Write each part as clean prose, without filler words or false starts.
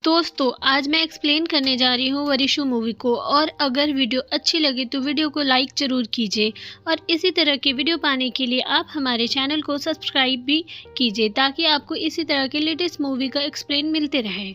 दोस्तों आज मैं एक्सप्लेन करने जा रही हूँ वरिशु मूवी को। और अगर वीडियो अच्छी लगे तो वीडियो को लाइक ज़रूर कीजिए और इसी तरह के वीडियो पाने के लिए आप हमारे चैनल को सब्सक्राइब भी कीजिए ताकि आपको इसी तरह के लेटेस्ट मूवी का एक्सप्लेन मिलते रहे।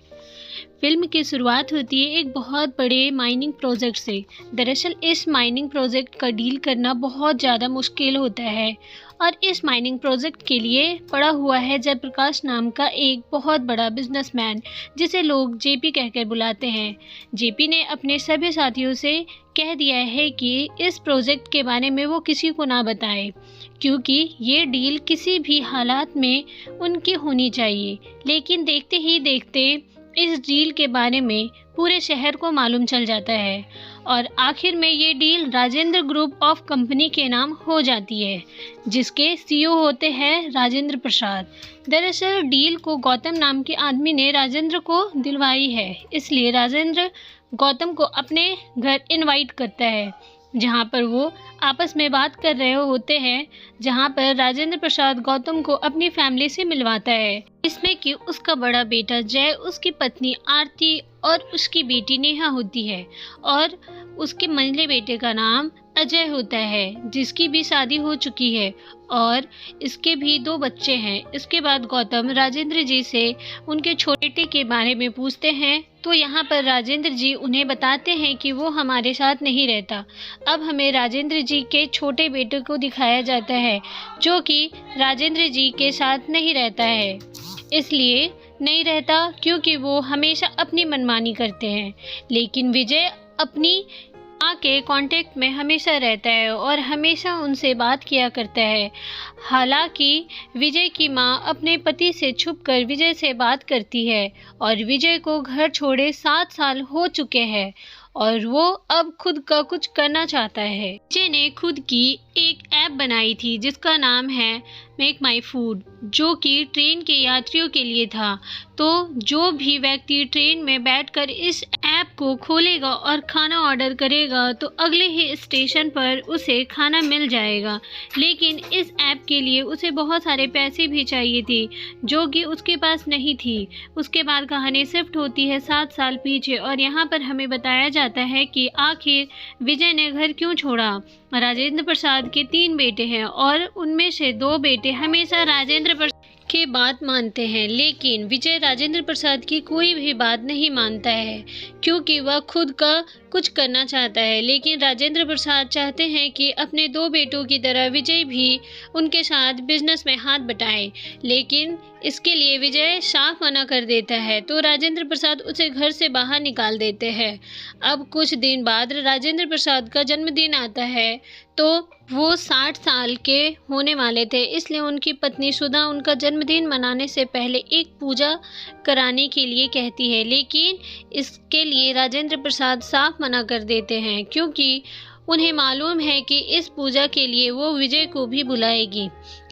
फिल्म की शुरुआत होती है एक बहुत बड़े माइनिंग प्रोजेक्ट से। दरअसल इस माइनिंग प्रोजेक्ट का डील करना बहुत ज़्यादा मुश्किल होता है और इस माइनिंग प्रोजेक्ट के लिए पड़ा हुआ है जयप्रकाश नाम का एक बहुत बड़ा बिजनेसमैन, जिसे लोग जेपी कहकर बुलाते हैं। जेपी ने अपने सभी साथियों से कह दिया है कि इस प्रोजेक्ट के बारे में वो किसी को ना बताए, क्योंकि ये डील किसी भी हालात में उनकी होनी चाहिए। लेकिन देखते ही देखते इस डील के बारे में पूरे शहर को मालूम चल जाता है और आखिर में ये deal Rajendra group of company के नाम हो जाती है, जिसके सीईओ होते हैं राजेंद्र प्रसाद। दरअसल डील को गौतम नाम के आदमी ने राजेंद्र को दिलवाई है, इसलिए राजेंद्र गौतम को अपने घर इनवाइट करता है, जहां पर वो आपस में बात कर रहे होते हैं, जहां पर राजेंद्र प्रसाद गौतम को अपनी फैमिली से मिलवाता है, इसमें कि उसका बड़ा बेटा जय, उसकी पत्नी आरती और उसकी बेटी नेहा होती है और उसके मंझले बेटे का नाम अजय होता है, जिसकी भी शादी हो चुकी है और इसके भी 2 बच्चे हैं। इसके बाद गौतम राजेंद्र जी से उनके छोटे बेटे के बारे में पूछते हैं, तो यहाँ पर राजेंद्र जी उन्हें बताते हैं कि वो हमारे साथ नहीं रहता। अब हमें राजेंद्र जी के छोटे बेटे को दिखाया जाता है, जो कि राजेंद्र जी के साथ नहीं रहता है। इसलिए नहीं रहता क्योंकि वो हमेशा अपनी मनमानी करते हैं, लेकिन विजय अपनी माँ के कांटेक्ट में हमेशा रहता है और हमेशा उनसे बात किया करता है। हालांकि विजय की माँ अपने पति से छुपकर विजय से बात करती है और विजय को घर छोड़े 7 साल हो चुके हैं और वो अब खुद का कुछ करना चाहता है। विजय ने खुद की एक ऐप बनाई थी जिसका नाम है मेक माई फूड, जो कि ट्रेन के यात्रियों के लिए था। तो जो भी व्यक्ति ट्रेन में बैठकर इस ऐप को खोलेगा और खाना ऑर्डर करेगा तो अगले ही स्टेशन पर उसे खाना मिल जाएगा। लेकिन इस ऐप के लिए उसे बहुत सारे पैसे भी चाहिए थे, जो कि उसके पास नहीं थी। उसके बाद कहानी शिफ्ट होती है 7 साल पीछे और यहाँ पर हमें बताया जाता है कि आखिर विजय ने घर क्यों छोड़ा। राजेंद्र प्रसाद के 3 बेटे हैं और उनमें से 2 बेटे हमेशा राजेंद्र प्रसाद की बात मानते हैं, लेकिन विजय राजेंद्र प्रसाद की कोई भी बात नहीं मानता है क्योंकि वह खुद का कुछ करना चाहता है। लेकिन राजेंद्र प्रसाद चाहते हैं कि अपने 2 बेटों की तरह विजय भी उनके साथ बिजनेस में हाथ बटाए, लेकिन इसके लिए विजय साफ मना कर देता है, तो राजेंद्र प्रसाद उसे घर से बाहर निकाल देते हैं। अब कुछ दिन बाद राजेंद्र प्रसाद का जन्मदिन आता है, तो वो 60 साल के होने वाले थे, इसलिए उनकी पत्नी सुधा उनका जन्मदिन मनाने से पहले एक पूजा कराने के लिए कहती है, लेकिन इसके लिए राजेंद्र प्रसाद साफ मना कर देते हैं क्योंकि उन्हें मालूम है कि इस पूजा के लिए वो विजय को भी बुलाएगी,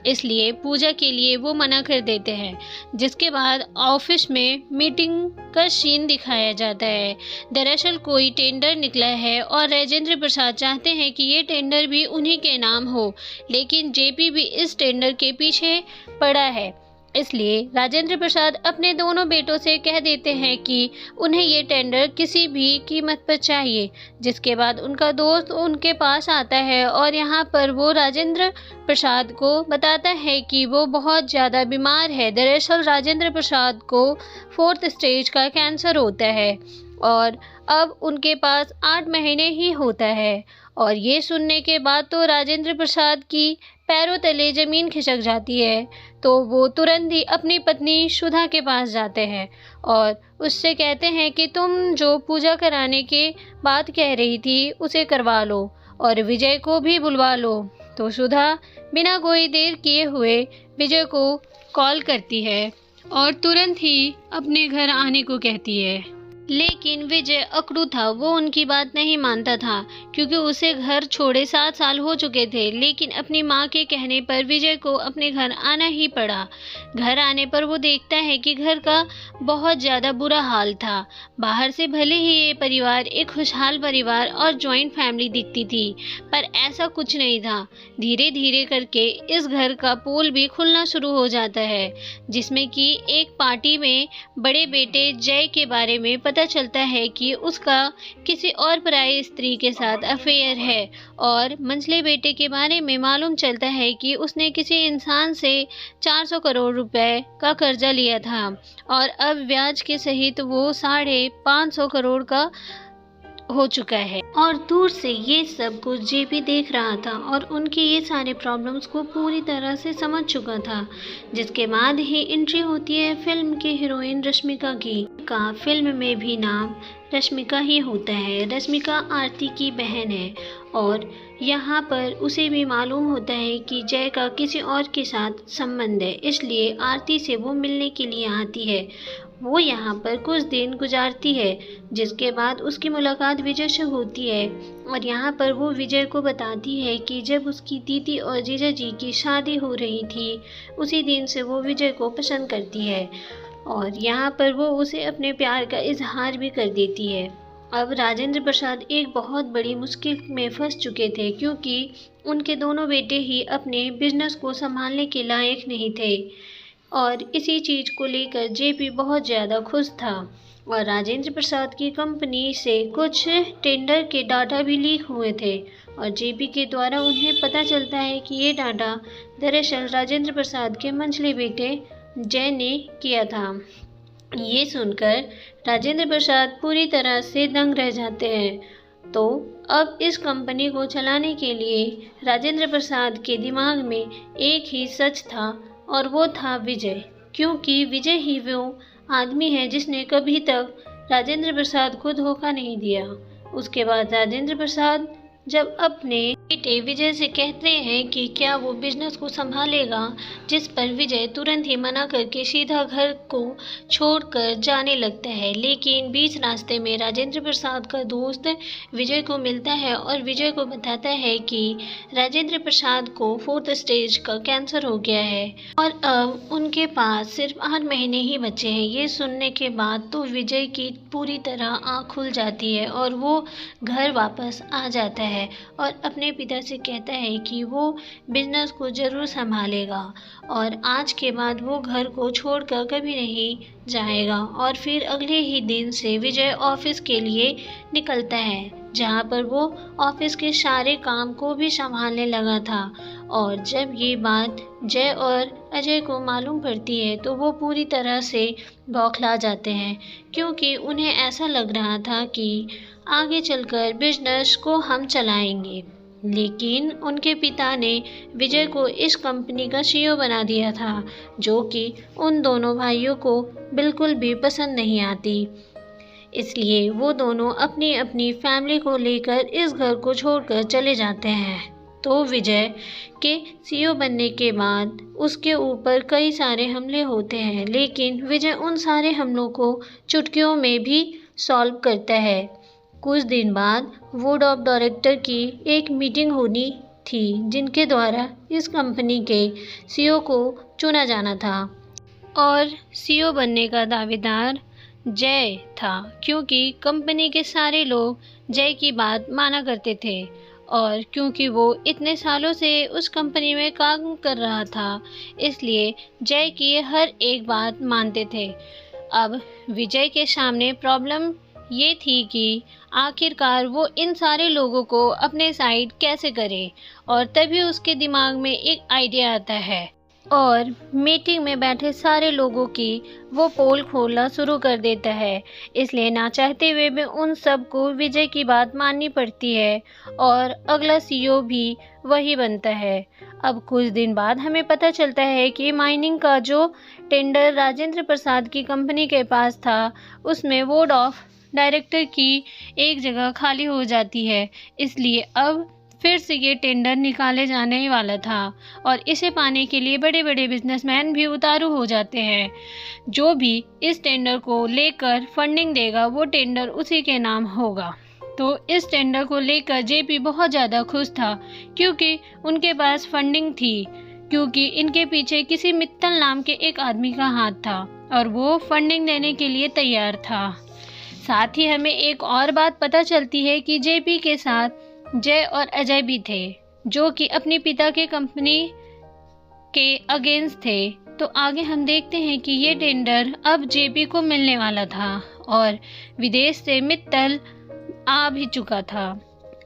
इसलिए पूजा के लिए वो मना कर देते हैं। जिसके बाद ऑफिस में मीटिंग का सीन दिखाया जाता है। दरअसल कोई टेंडर निकला है और राजेंद्र प्रसाद चाहते हैं कि ये टेंडर भी उन्हीं के नाम हो, लेकिन जेपी भी इस टेंडर के पीछे पड़ा है, इसलिए राजेंद्र प्रसाद अपने दोनों बेटों से कह देते हैं कि उन्हें ये टेंडर किसी भी कीमत पर चाहिए। जिसके बाद उनका दोस्त उनके पास आता है और यहाँ पर वो राजेंद्र प्रसाद को बताता है कि वो बहुत ज़्यादा बीमार है। दरअसल राजेंद्र प्रसाद को 4th स्टेज का कैंसर होता है और अब उनके पास 8 महीने ही होता है। और ये सुनने के बाद तो राजेंद्र प्रसाद की पैरों तले ज़मीन खिसक जाती है, तो वो तुरंत ही अपनी पत्नी सुधा के पास जाते हैं और उससे कहते हैं कि तुम जो पूजा कराने की बात कह रही थी उसे करवा लो और विजय को भी बुलवा लो। तो सुधा बिना कोई देर किए हुए विजय को कॉल करती है और तुरंत ही अपने घर आने को कहती है। लेकिन विजय अकड़ू था, वो उनकी बात नहीं मानता था क्योंकि उसे घर छोड़े 7 साल हो चुके थे। लेकिन अपनी माँ के कहने पर विजय को अपने घर आना ही पड़ा। घर आने पर वो देखता है कि घर का बहुत ज़्यादा बुरा हाल था। बाहर से भले ही ये परिवार एक खुशहाल परिवार और जॉइंट फैमिली दिखती थी, पर ऐसा कुछ नहीं था। धीरे धीरे करके इस घर का पोल भी खुलना शुरू हो जाता है, जिसमें कि एक पार्टी में बड़े बेटे जय के बारे में पता चलता है कि उसका किसी और पराई स्त्री के साथ अफेयर है, और मंझले बेटे के बारे में मालूम चलता है कि उसने किसी इंसान से 400 करोड़ रुपए का कर्जा लिया था और अब ब्याज के सहित वो 550 करोड़ का हो चुका है। और दूर से ये सब कुछ जेपी देख रहा था और उनके ये सारे प्रॉब्लम्स को पूरी तरह से समझ चुका था। जिसके बाद ही एंट्री होती है फिल्म की हीरोइन रश्मिका की। का फिल्म में भी नाम रश्मिका ही होता है। रश्मिका आरती की बहन है और यहाँ पर उसे भी मालूम होता है कि जय का किसी और के साथ संबंध है, इसलिए आरती से वो मिलने के लिए आती है। वो यहाँ पर कुछ दिन गुजारती है, जिसके बाद उसकी मुलाकात विजय से होती है और यहाँ पर वो विजय को बताती है कि जब उसकी दीदी और जीजा जी की शादी हो रही थी, उसी दिन से वो विजय को पसंद करती है और यहाँ पर वो उसे अपने प्यार का इजहार भी कर देती है। अब राजेंद्र प्रसाद एक बहुत बड़ी मुश्किल में फंस चुके थे क्योंकि उनके दोनों बेटे ही अपने बिजनेस को संभालने के लायक नहीं थे और इसी चीज़ को लेकर जेपी बहुत ज़्यादा खुश था। और राजेंद्र प्रसाद की कंपनी से कुछ टेंडर के डाटा भी लीक हुए थे और जेपी के द्वारा उन्हें पता चलता है कि ये डाटा दरअसल राजेंद्र प्रसाद के मंझले बेटे जय ने किया था। ये सुनकर राजेंद्र प्रसाद पूरी तरह से दंग रह जाते हैं। तो अब इस कंपनी को चलाने के लिए राजेंद्र प्रसाद के दिमाग में एक ही सच था और वो था विजय, क्योंकि विजय ही वो आदमी है जिसने कभी तक राजेंद्र प्रसाद को धोखा नहीं दिया। उसके बाद राजेंद्र प्रसाद जब अपने बेटे विजय से कहते हैं कि क्या वो बिजनेस को संभालेगा, जिस पर विजय तुरंत ही मना करके सीधा घर को छोड़कर जाने लगता है। लेकिन बीच रास्ते में राजेंद्र प्रसाद का दोस्त विजय को मिलता है और विजय को बताता है कि राजेंद्र प्रसाद को 4th स्टेज का कैंसर हो गया है और अब उनके पास सिर्फ 8 महीने ही बचे हैं। ये सुनने के बाद तो विजय की पूरी तरह आँख खुल जाती है और वो घर वापस आ जाता है और अपने पिता से कहता है कि वो बिजनेस को ज़रूर संभालेगा और आज के बाद वो घर को छोड़कर कभी नहीं जाएगा। और फिर अगले ही दिन से विजय ऑफिस के लिए निकलता है, जहाँ पर वो ऑफिस के सारे काम को भी संभालने लगा था। और जब ये बात जय और अजय को मालूम पड़ती है तो वो पूरी तरह से बौखला जाते हैं, क्योंकि उन्हें ऐसा लग रहा था कि आगे चलकर बिजनेस को हम चलाएंगे। लेकिन उनके पिता ने विजय को इस कंपनी का सीईओ बना दिया था, जो कि उन दोनों भाइयों को बिल्कुल भी पसंद नहीं आती। इसलिए वो दोनों अपनी अपनी फैमिली को लेकर इस घर को छोड़कर चले जाते हैं। तो विजय के सीईओ बनने के बाद उसके ऊपर कई सारे हमले होते हैं, लेकिन विजय उन सारे हमलों को चुटकियों में भी सॉल्व करता है। कुछ दिन बाद बोर्ड ऑफ डायरेक्टर की एक मीटिंग होनी थी, जिनके द्वारा इस कंपनी के सीईओ को चुना जाना था और सीईओ बनने का दावेदार जय था, क्योंकि कंपनी के सारे लोग जय की बात माना करते थे और क्योंकि वो इतने सालों से उस कंपनी में काम कर रहा था, इसलिए जय की हर एक बात मानते थे। अब विजय के सामने प्रॉब्लम ये थी कि आखिरकार वो इन सारे लोगों को अपने साइड कैसे करे, और तभी उसके दिमाग में एक आइडिया आता है और मीटिंग में बैठे सारे लोगों की वो पोल खोलना शुरू कर देता है। इसलिए ना चाहते हुए भी उन सबको विजय की बात माननी पड़ती है और अगला सीईओ भी वही बनता है। अब कुछ दिन बाद हमें पता चलता है कि माइनिंग का जो टेंडर राजेंद्र प्रसाद की कंपनी के पास था, उसमें बोर्ड ऑफ डायरेक्टर की एक जगह खाली हो जाती है। इसलिए अब फिर से ये टेंडर निकाले जाने वाला था और इसे पाने के लिए बड़े बड़े बिजनेसमैन भी उतारू हो जाते हैं। जो भी इस टेंडर को लेकर फंडिंग देगा वो टेंडर उसी के नाम होगा। तो इस टेंडर को लेकर जेपी बहुत ज़्यादा खुश था क्योंकि उनके पास फंडिंग थी, क्योंकि इनके पीछे किसी मित्तल नाम के एक आदमी का हाथ था और वो फंडिंग देने के लिए तैयार था। साथ ही हमें एक और बात पता चलती है कि जेपी के साथ जय और अजय भी थे, जो कि अपने पिता के कंपनी के अगेंस्ट थे। तो आगे हम देखते हैं कि ये टेंडर अब जेपी को मिलने वाला था और विदेश से मित्तल आ भी चुका था।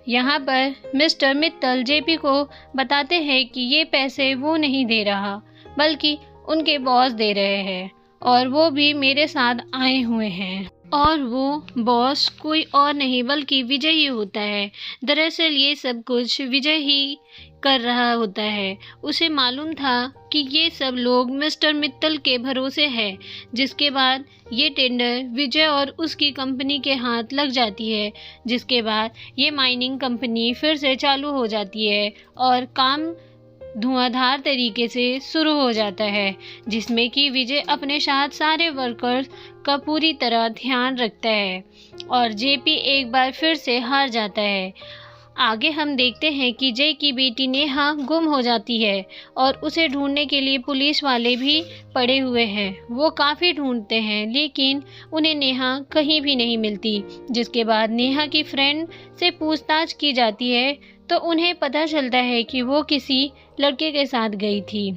यहाँ पर मिस्टर मित्तल जेपी को बताते हैं कि ये पैसे वो नहीं दे रहा बल्कि उनके बॉस दे रहे हैं और वो भी मेरे साथ आए हुए हैं और वो बॉस कोई और नहीं बल्कि विजय ही होता है। दरअसल ये सब कुछ विजय ही कर रहा होता है। उसे मालूम था कि ये सब लोग मिस्टर मित्तल के भरोसे है, जिसके बाद ये टेंडर विजय और उसकी कंपनी के हाथ लग जाती है, जिसके बाद ये माइनिंग कंपनी फिर से चालू हो जाती है और काम धुआंधार तरीके से शुरू हो जाता है, जिसमें कि विजय अपने साथ सारे वर्कर्स का पूरी तरह ध्यान रखता है और जेपी एक बार फिर से हार जाता है। आगे हम देखते हैं कि जय की बेटी नेहा गुम हो जाती है और उसे ढूंढने के लिए पुलिस वाले भी पड़े हुए हैं। वो काफ़ी ढूंढते हैं लेकिन उन्हें नेहा कहीं भी नहीं मिलती, जिसके बाद नेहा की फ्रेंड से पूछताछ की जाती है तो उन्हें पता चलता है कि वो किसी लड़के के साथ गई थी,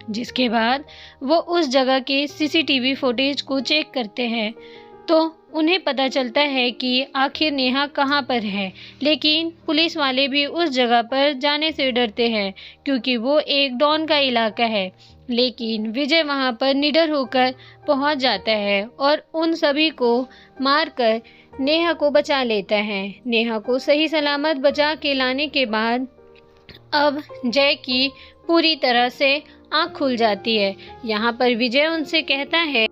जिसके बाद वो उस जगह के सीसीटीवी फुटेज को चेक करते हैं तो उन्हें पता चलता है कि आखिर नेहा कहाँ पर है। लेकिन पुलिस वाले भी उस जगह पर जाने से डरते हैं क्योंकि वो एक डॉन का इलाका है। लेकिन विजय वहाँ पर निडर होकर पहुँच जाता है और उन सभी को मारकर नेहा को बचा लेता है। नेहा को सही सलामत बचा के लाने के बाद अब जय की पूरी तरह से आँख खुल जाती है। यहाँ पर विजय उनसे कहता है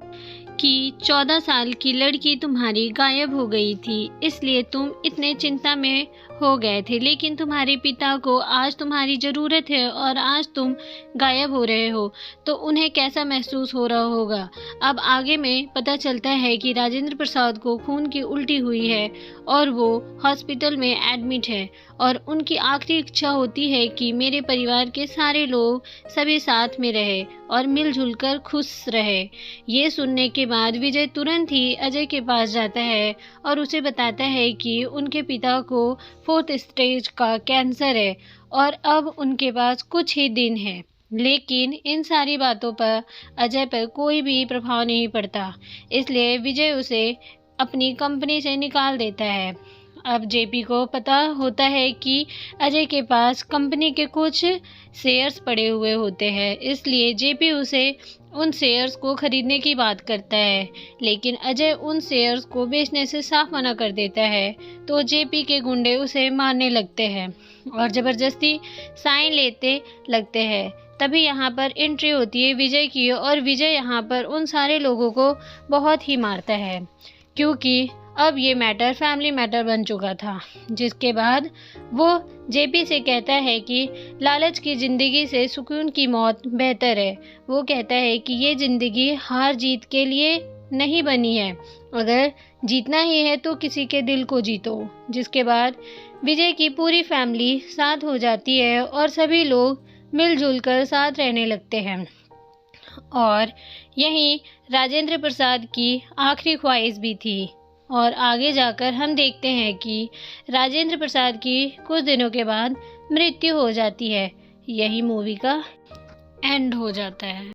कि 14 साल की लड़की तुम्हारी गायब हो गई थी, इसलिए तुम इतने चिंता में हो गए थे, लेकिन तुम्हारे पिता को आज तुम्हारी ज़रूरत है और आज तुम गायब हो रहे हो तो उन्हें कैसा महसूस हो रहा होगा। अब आगे में पता चलता है कि राजेंद्र प्रसाद को खून की उल्टी हुई है और वो हॉस्पिटल में एडमिट है और उनकी आखिरी इच्छा होती है कि मेरे परिवार के सारे लोग सभी साथ में रहे और मिलजुल कर खुश रहे। ये सुनने के बाद विजय तुरंत ही अजय के पास जाता है और उसे बताता है कि उनके पिता को 4th स्टेज का कैंसर है और अब उनके पास कुछ ही दिन है। लेकिन इन सारी बातों पर अजय पर कोई भी प्रभाव नहीं पड़ता, इसलिए विजय उसे अपनी कंपनी से निकाल देता है। अब जेपी को पता होता है कि अजय के पास कंपनी के कुछ शेयर्स पड़े हुए होते हैं, इसलिए जेपी उसे उन शेयर्स को खरीदने की बात करता है, लेकिन अजय उन शेयर्स को बेचने से साफ मना कर देता है। तो जेपी के गुंडे उसे मारने लगते हैं और ज़बरदस्ती साइन लेते लगते हैं। तभी यहाँ पर एंट्री होती है विजय की और विजय यहाँ पर उन सारे लोगों को बहुत ही मारता है क्योंकि अब ये मैटर फैमिली मैटर बन चुका था। जिसके बाद वो जेपी से कहता है कि लालच की ज़िंदगी से सुकून की मौत बेहतर है। वो कहता है कि ये ज़िंदगी हार जीत के लिए नहीं बनी है, अगर जीतना ही है तो किसी के दिल को जीतो। जिसके बाद विजय की पूरी फैमिली साथ हो जाती है और सभी लोग मिलजुल कर साथ रहने लगते हैं और यही राजेंद्र प्रसाद की आखिरी ख्वाहिश भी थी। और आगे जाकर हम देखते हैं कि राजेंद्र प्रसाद की कुछ दिनों के बाद मृत्यु हो जाती है। यही मूवी का एंड हो जाता है।